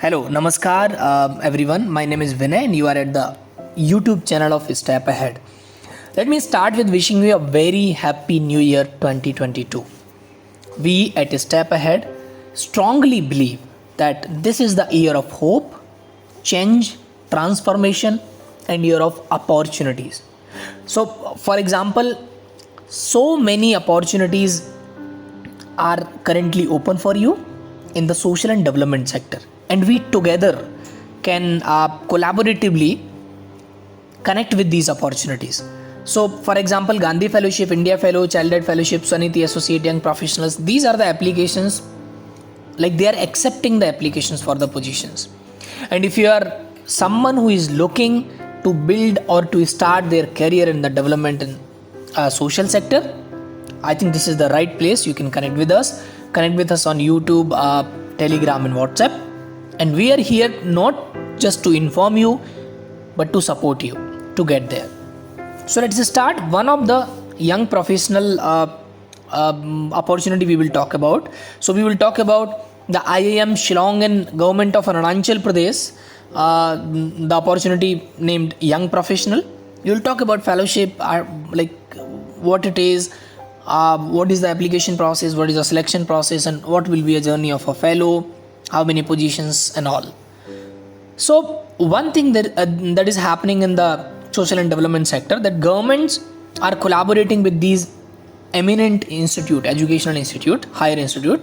Hello, Namaskar, everyone. My name is Vinay, and you are at the YouTube channel of Step Ahead. Let me start with wishing you a very happy New Year 2022. We at Step Ahead strongly believe that this is the year of hope, change, transformation, and year of opportunities. So, for example, so many opportunities are currently open for you in the social and development sector, and we together can collaboratively connect with these opportunities. So, for example, Gandhi Fellowship, India Fellow, Childhood Fellowship, Saniti Associate Young Professionals, these are the applications, like they are accepting the applications for the positions. And if you are someone who is looking to build or to start their career in the development and social sector, I think this is the right place. You can connect with us. Connect with us on YouTube, Telegram, and WhatsApp. And we are here not just to inform you, but to support you to get there. So let's start. One of the young professional opportunity we will talk about. So we will talk about the IIM Shillong and Government of Arunachal Pradesh, the opportunity named Young Professional. You will talk about fellowship, like what it is, what is the application process, what is the selection process, and what will be a journey of a fellow, how many positions and all. So one thing that is happening in the social and development sector, that governments are collaborating with these eminent institute, educational institute, higher institute,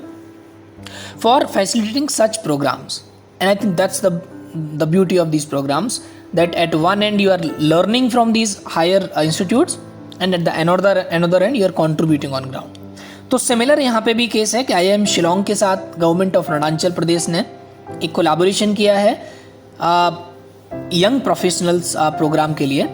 for facilitating such programs. And I think that's the beauty of these programs, that at one end you are learning from these higher institutes, and at the another end you are contributing on ground. तो similar यहाँ पे भी case है कि IIM Shillong के साथ government of Arunachal प्रदेश ने एक कोलैबोरेशन किया है यंग प्रोफेशनल्स प्रोग्राम के लिए.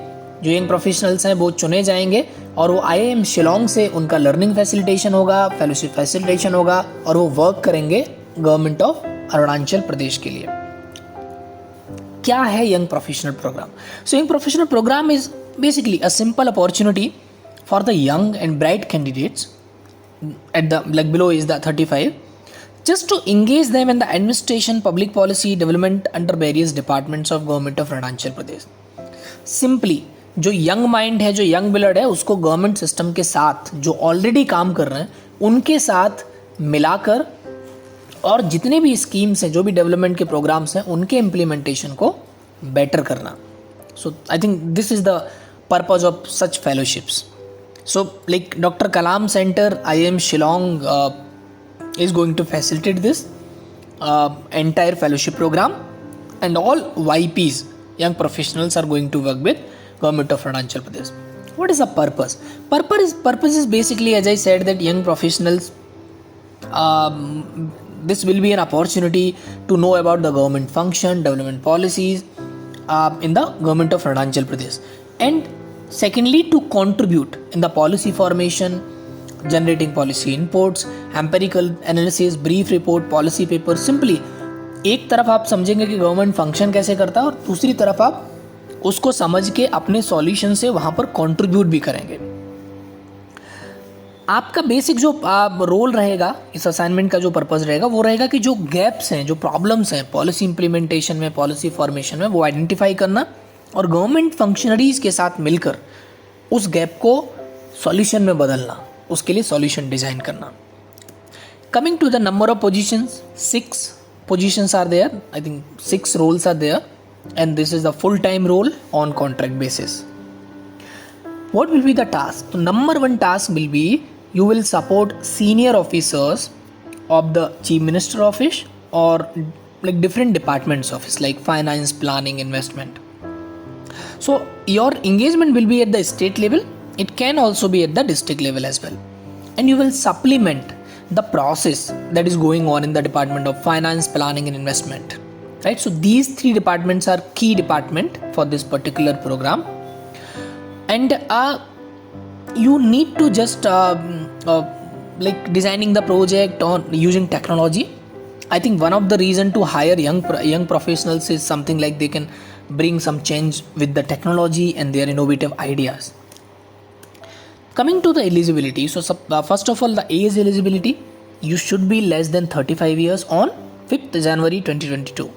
जो यंग प्रोफेशनल्स हैं वो चुने जाएंगे और वो IIM शिलोंग से उनका लर्निंग फैसिलिटेशन होगा, फेलोशिप फैसिलिटेशन होगा, और वो वर्क करेंगे गवर्नमेंट ऑफ अरुणाचल प्रदेश के लिए. क्या है young professional programme? So young professional programme is basically a simple opportunity for the young and bright candidates at the like below is the 35, just to engage them in the administration, public policy, development under various departments of government of Arunachal Pradesh. Simply जो young mind है, जो young blood है, उसको government system के साथ जो already काम कर रहे हैं उनके साथ मिलाकर, और जितने भी स्कीम्स हैं, जो भी डेवलपमेंट के प्रोग्राम्स हैं, उनके इम्प्लीमेंटेशन को बेटर करना. So I think this is the purpose of such fellowships. So like Dr. Kalam Center, IIM Shillong is going to facilitate this entire fellowship program, and all YPs, young professionals, are going to work with Government of Arunachal Pradesh. What is the purpose? Purpose is basically, as I said, that young professionals, this will be an opportunity to know about the government function, development policies in the government of Arunachal Pradesh, and secondly to contribute in the policy formation, generating policy inputs, empirical analysis, brief report, policy paper. Simply एक तरफ आप समझेंगे कि government function कैसे करता है, और दूसरी तरफ आप उसको समझ के अपने सॉल्यूशन से वहाँ पर कंट्रीब्यूट भी करेंगे. आपका बेसिक जो रोल रहेगा, इस असाइनमेंट का जो पर्पस रहेगा, वो रहेगा कि जो गैप्स हैं, जो प्रॉब्लम्स हैं पॉलिसी इंप्लीमेंटेशन में, पॉलिसी फॉर्मेशन में, वो आइडेंटिफाई करना और गवर्नमेंट फंक्शनरीज के साथ मिलकर उस गैप को सॉल्यूशन में बदलना, उसके लिए सॉल्यूशन डिज़ाइन करना. Coming to the number of positions, 6 positions are there. I think 6 roles are there, and this is the full time role on contract basis. What will be the task? So number one task will be, you will support senior officers of the Chief Minister office or like different departments office like finance, planning, investment. So your engagement will be at the state level. It can also be at the district level as well. And you will supplement the process that is going on in the Department of Finance, Planning and Investment. Right? So these 3 departments are key department for this particular program. And you need to just like designing the project or using technology. I think one of the reason to hire young professionals is something like they can bring some change with the technology and their innovative ideas. Coming to the eligibility, so first of all, the age eligibility, you should be less than 35 years on 5th January 2022.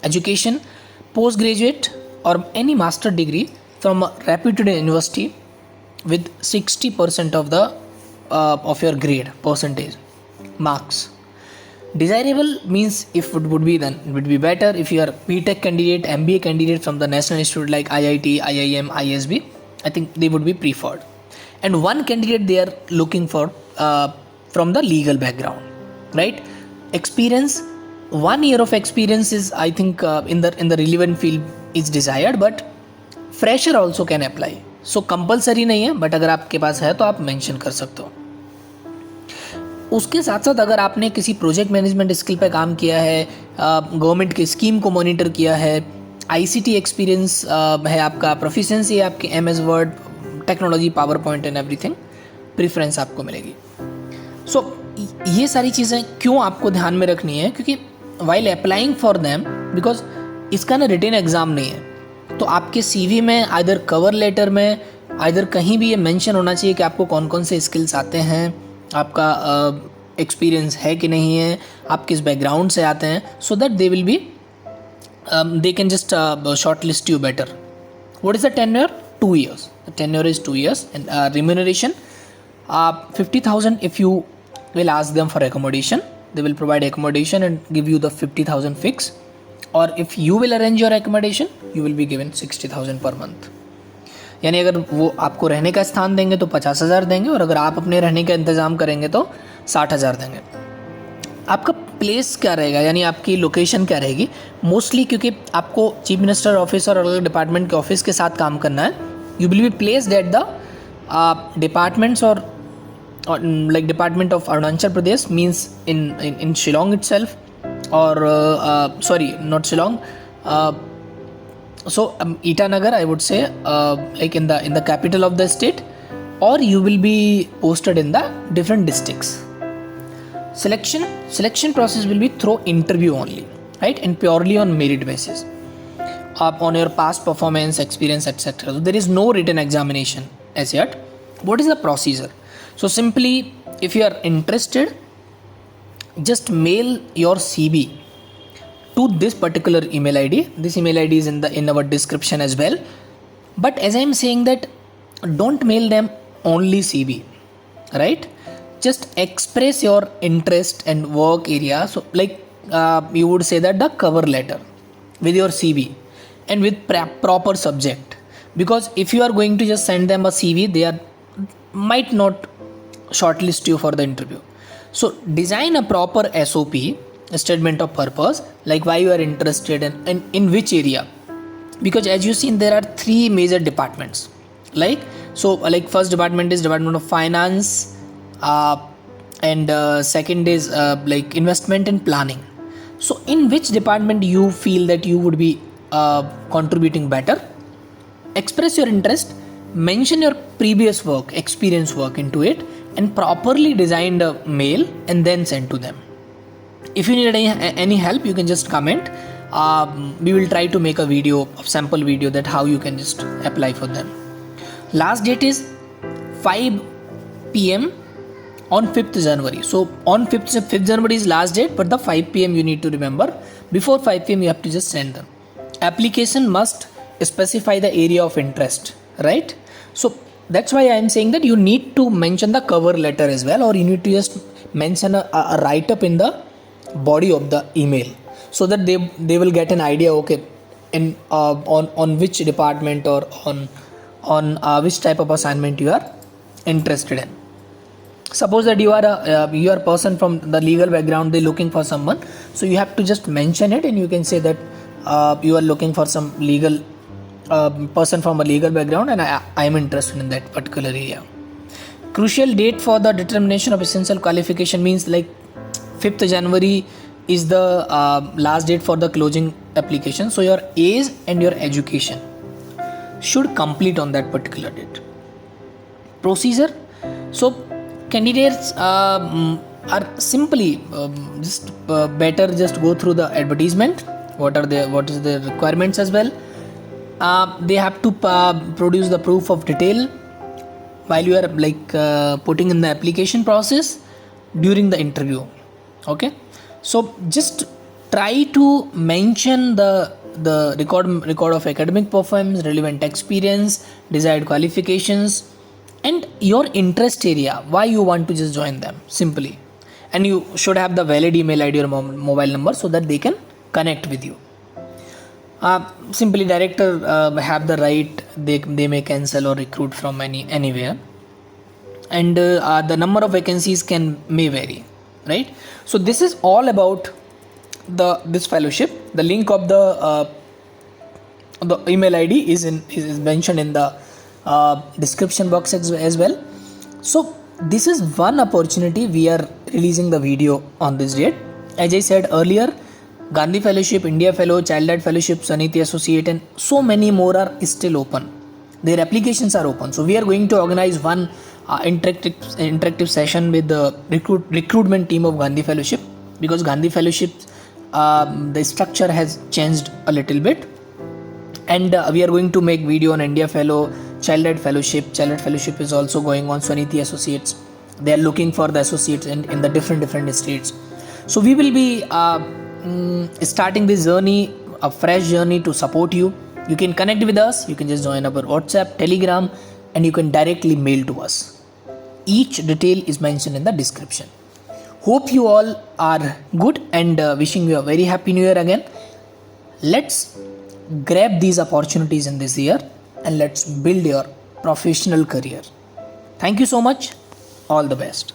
education, postgraduate or any master degree from a reputed university with 60% of the of your grade percentage marks. Desirable means if it would be, then it would be better if you are BTech candidate, MBA candidate from the national institute like IIT, IIM, ISB. I think they would be preferred. And one candidate they are looking for from the legal background, right? Experience, 1 year of experience is, I think, in the relevant field is desired, but fresher also can apply. So compulsory नहीं है, but अगर आपके पास है तो आप mention कर सकते हो. उसके साथ साथ अगर आपने किसी प्रोजेक्ट मैनेजमेंट स्किल पे काम किया है, गवर्नमेंट की स्कीम को मॉनिटर किया है, आईसीटी एक्सपीरियंस है आपका, प्रोफिशिएंसी है आपकी MS word, technology, power point and everything, preference आपको मिलेगी. सो ये सारी चीज़ें क्यों आपको ध्यान में रखनी है, क्योंकि while applying for them, because इसका ना रिटन एग्ज़ाम नहीं है, तो आपके CV में आइदर कवर लेटर में आइदर कहीं भी ये मेंशन होना चाहिए कि आपको कौन कौन से स्किल्स आते हैं, आपका एक्सपीरियंस है कि नहीं है, आप किस बैकग्राउंड से आते हैं, so that they will be they can just short list you better. What is the tenure? 2 years. The tenure is 2 years. And remuneration, 50,000 if you will ask them for accommodation. They will provide accommodation and give you the 50,000 fix. Or if you will arrange your accommodation, you will be given 60,000 per month. यानी अगर वो आपको रहने का स्थान देंगे तो 50,000 देंगे, और अगर आप अपने रहने का इंतज़ाम करेंगे तो 60,000 देंगे. आपका प्लेस क्या रहेगा, यानी आपकी लोकेशन क्या रहेगी मोस्टली, क्योंकि आपको चीफ मिनिस्टर ऑफिस और अलग डिपार्टमेंट के ऑफिस के साथ काम करना है. You will be placed at the departments or like department of Arunachal Pradesh, means in Shillong itself, or sorry not Shillong, so Itanagar, I would say, like in the capital of the state, or you will be posted in the different districts. Selection process will be through interview only, right, and purely on merit basis, on your past performance, experience, etc. So there is no written examination as yet. What is the procedure? So simply, if you are interested, just mail your CV to this particular email ID. This email ID is in our description as well. But as I am saying that, don't mail them only CV, right? Just express your interest and work area. So like you would say that the cover letter with your CV and with proper subject. Because if you are going to just send them a CV, they might not shortlist you for the interview. So design a proper SOP, a statement of purpose, like why you are interested in which area. Because as you seen, there are 3 major departments. Like first department is Department of Finance, and second is like investment and planning. So in which department you feel that you would be contributing better? Express your interest, mention your previous work, experience work into it, and properly design the mail and then send to them. If you need any help, you can just comment. We will try to make a video, a sample video, that how you can just apply for them. Last date is 5 PM on 5th January. So on 5th January is last date, but the 5 PM you need to remember. Before 5 PM you have to just send them. Application must specify the area of interest, right? So that's why I am saying that you need to mention the cover letter as well, or you need to just mention a write-up in the body of the email, so that they will get an idea, okay, in on which department or on which type of assignment you are interested in. Suppose that you are a person from the legal background, they're looking for someone, so you have to just mention it, and you can say that you are looking for some legal person from a legal background, and I am interested in that particular area. Crucial date for the determination of essential qualification means like 5th January is the last date for the closing application. So your age and your education should complete on that particular date. Procedure. So candidates are simply better just go through the advertisement. What is the requirements as well. They have to produce the proof of detail while you are like putting in the application process during the interview. Okay, so just try to mention the record of academic performance, relevant experience, desired qualifications, and your interest area, why you want to just join them simply. And you should have the valid email ID or mobile number so that they can connect with you. Simply director have the right, they may cancel or recruit from anywhere, and the number of vacancies may vary, right? So this is all about this fellowship. The link of the email ID is mentioned in the description box as well. So this is one opportunity we are releasing the video on this date. As I said earlier, Gandhi Fellowship, India Fellow, Child Led Fellowship, Saniti Associate, and so many more are still open. Their applications are open. So we are going to organize one interactive session with the recruitment team of Gandhi Fellowship, because Gandhi Fellowship, the structure has changed a little bit, and we are going to make video on India Fellow, Child Led Fellowship. Child Led Fellowship is also going on. Swaniti Associates, they are looking for the associates in the different states. So we will be starting this journey, a fresh journey to support you. You can connect with us. You can just join our WhatsApp, Telegram, and you can directly mail to us. Each detail is mentioned in the description. Hope you all are good, and wishing you a very happy new year again. Let's grab these opportunities in this year, and let's build your professional career. Thank you so much. All the best.